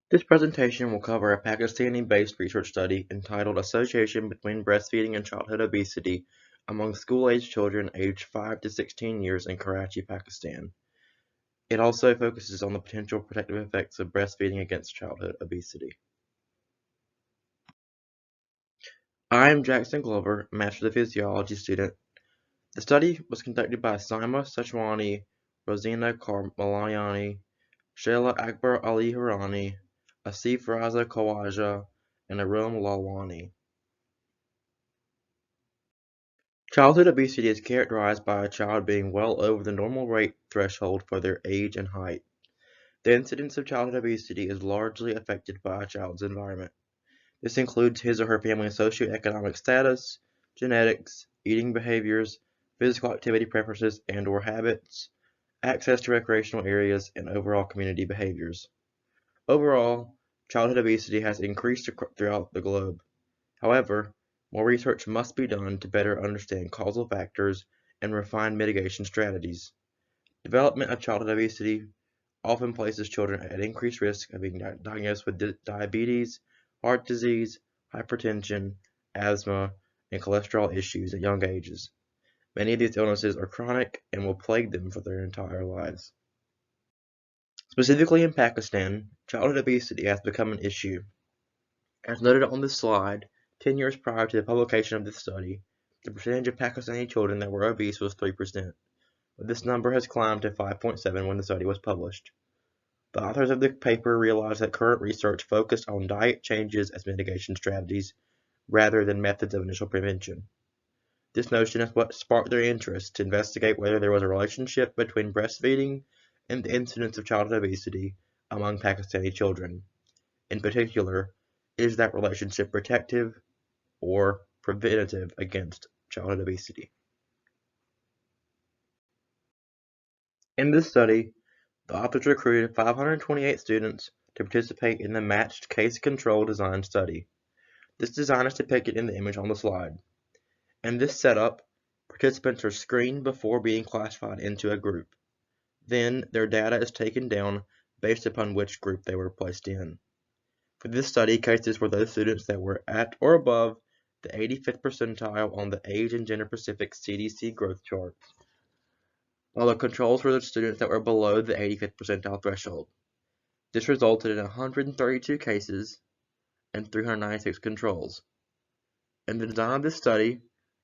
This presentation will cover a Pakistani-based research study entitled Association Between Breastfeeding and Childhood Obesity Among School-Aged Children Aged 5 to 16 Years in Karachi, Pakistan. It also focuses on the potential protective effects of breastfeeding against childhood obesity. I am Jackson Glover, Master of Physiology student. The study was conducted by Saima Sachwani, Rosina Karmalayani, Sheila Akbar Ali Hirani, Asif Raza Khawaja, and Arum Lalwani. Childhood obesity is characterized by a child being well over the normal rate threshold for their age and height. The incidence of childhood obesity is largely affected by a child's environment. This includes his or her family's socioeconomic status, genetics, eating behaviors, physical activity preferences and/or habits, access to recreational areas, and overall community behaviors. Overall, childhood obesity has increased throughout the globe. However, more research must be done to better understand causal factors and refine mitigation strategies. Development of childhood obesity often places children at increased risk of being diagnosed with diabetes, heart disease, hypertension, asthma, and cholesterol issues at young ages. Many of these illnesses are chronic and will plague them for their entire lives. Specifically in Pakistan, childhood obesity has become an issue. As noted on this slide, 10 years prior to the publication of this study, the percentage of Pakistani children that were obese was 3%, but this number has climbed to 5.7 when the study was published. The authors of the paper realized that current research focused on diet changes as mitigation strategies rather than methods of initial prevention. This notion is what sparked their interest to investigate whether there was a relationship between breastfeeding and the incidence of childhood obesity among Pakistani children. In particular, is that relationship protective or preventative against childhood obesity? In this study, the authors recruited 528 students to participate in the matched case-control design study. This design is depicted in the image on the slide. In this setup, participants are screened before being classified into a group. Then, their data is taken down based upon which group they were placed in. For this study, cases were those students that were at or above the 85th percentile on the Age and Gender Pacific CDC growth chart, while the controls were the students that were below the 85th percentile threshold. This resulted in 132 cases and 396 controls. In the design of this study,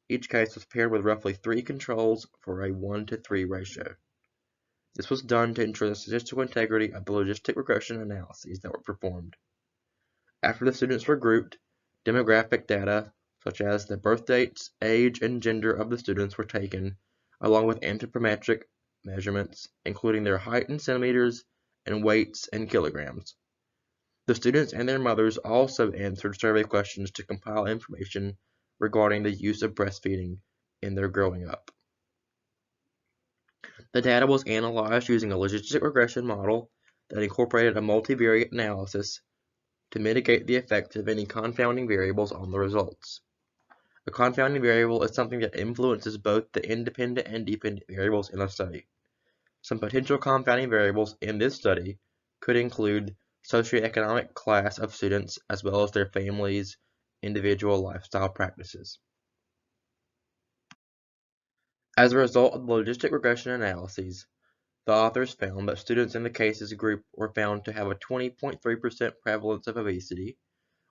each case was paired with roughly 3 controls for a 1-to-3 ratio. This was done to ensure the statistical integrity of the logistic regression analyses that were performed. After the students were grouped, demographic data such as the birth dates, age, and gender of the students were taken, along with anthropometric measurements, including their height in centimeters and weights in kilograms. The students and their mothers also answered survey questions to compile information regarding the use of breastfeeding in their growing up. The data was analyzed using a logistic regression model that incorporated a multivariate analysis to mitigate the effects of any confounding variables on the results. A confounding variable is something that influences both the independent and dependent variables in a study. Some potential confounding variables in this study could include socioeconomic class of students as well as their families' individual lifestyle practices. As a result of the logistic regression analyses, the authors found that students in the cases group were found to have a 20.3% prevalence of obesity,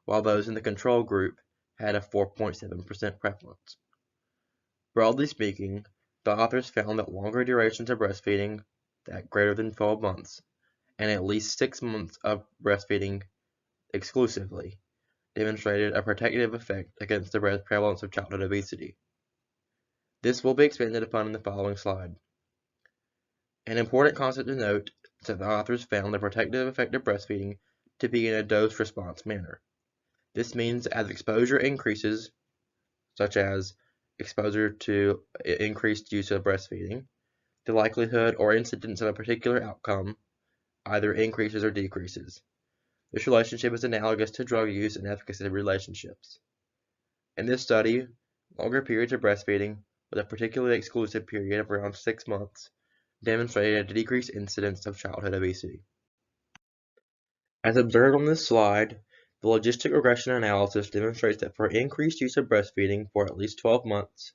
while those in the control group had a 4.7% prevalence. Broadly speaking, the authors found that longer durations of breastfeeding, that greater than 12 months, and at least 6 months of breastfeeding exclusively, demonstrated a protective effect against the prevalence of childhood obesity. This will be expanded upon in the following slide. An important concept to note is that the authors found the protective effect of breastfeeding to be in a dose-response manner. This means as exposure increases, such as exposure to increased use of breastfeeding, the likelihood or incidence of a particular outcome either increases or decreases. This relationship is analogous to drug use and efficacy relationships. In this study, longer periods of breastfeeding, with a particularly exclusive period of around 6 months, demonstrated a decreased incidence of childhood obesity. As observed on this slide, the logistic regression analysis demonstrates that for increased use of breastfeeding for at least 12 months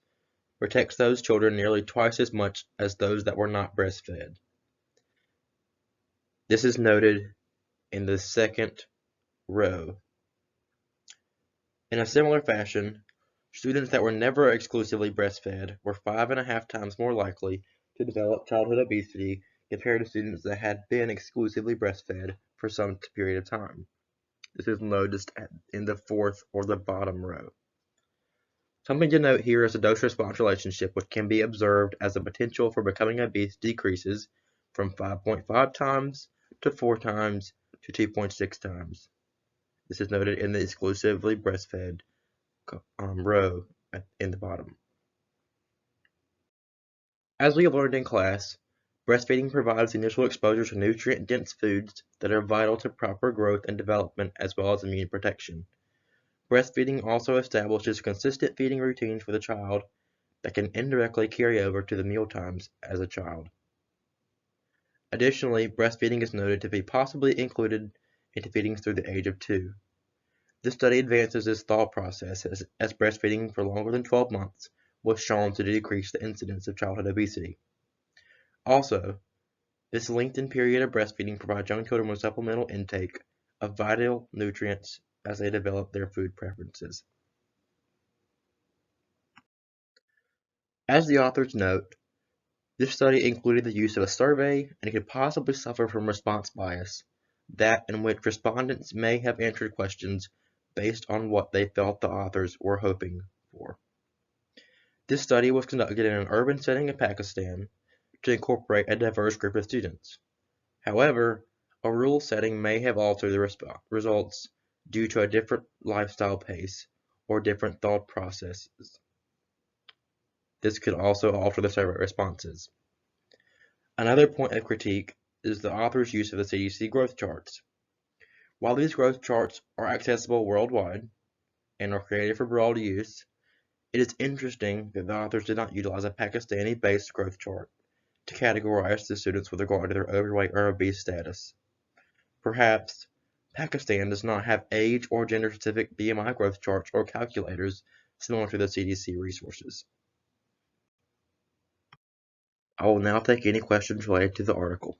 protects those children nearly twice as much as those that were not breastfed. This is noted in the second row. In a similar fashion, students that were never exclusively breastfed were 5.5 times more likely to develop childhood obesity compared to students that had been exclusively breastfed for some period of time. This is noticed in the fourth or the bottom row. Something to note here is the dose-response relationship, which can be observed as the potential for becoming obese decreases from 5.5 times to 4 times to 2.6 times. This is noted in the exclusively breastfed row in the bottom. As we have learned in class, breastfeeding provides initial exposure to nutrient-dense foods that are vital to proper growth and development as well as immune protection. Breastfeeding also establishes consistent feeding routines for the child that can indirectly carry over to the mealtimes as a child. Additionally, breastfeeding is noted to be possibly included into feedings through the age of 2. This study advances this thought process as breastfeeding for longer than 12 months was shown to decrease the incidence of childhood obesity. Also, this lengthened period of breastfeeding provides young children with supplemental intake of vital nutrients as they develop their food preferences. As the authors note, this study included the use of a survey and could possibly suffer from response bias, that in which respondents may have answered questions based on what they felt the authors were hoping for. This study was conducted in an urban setting in Pakistan to incorporate a diverse group of students. However, a rural setting may have altered the results due to a different lifestyle pace or different thought processes. This could also alter the survey responses. Another point of critique is the author's use of the CDC growth charts. While these growth charts are accessible worldwide and are created for broad use, it is interesting that the authors did not utilize a Pakistani-based growth chart to categorize the students with regard to their overweight or obese status. Perhaps Pakistan does not have age or gender-specific BMI growth charts or calculators similar to the CDC resources. I will now take any questions related to the article.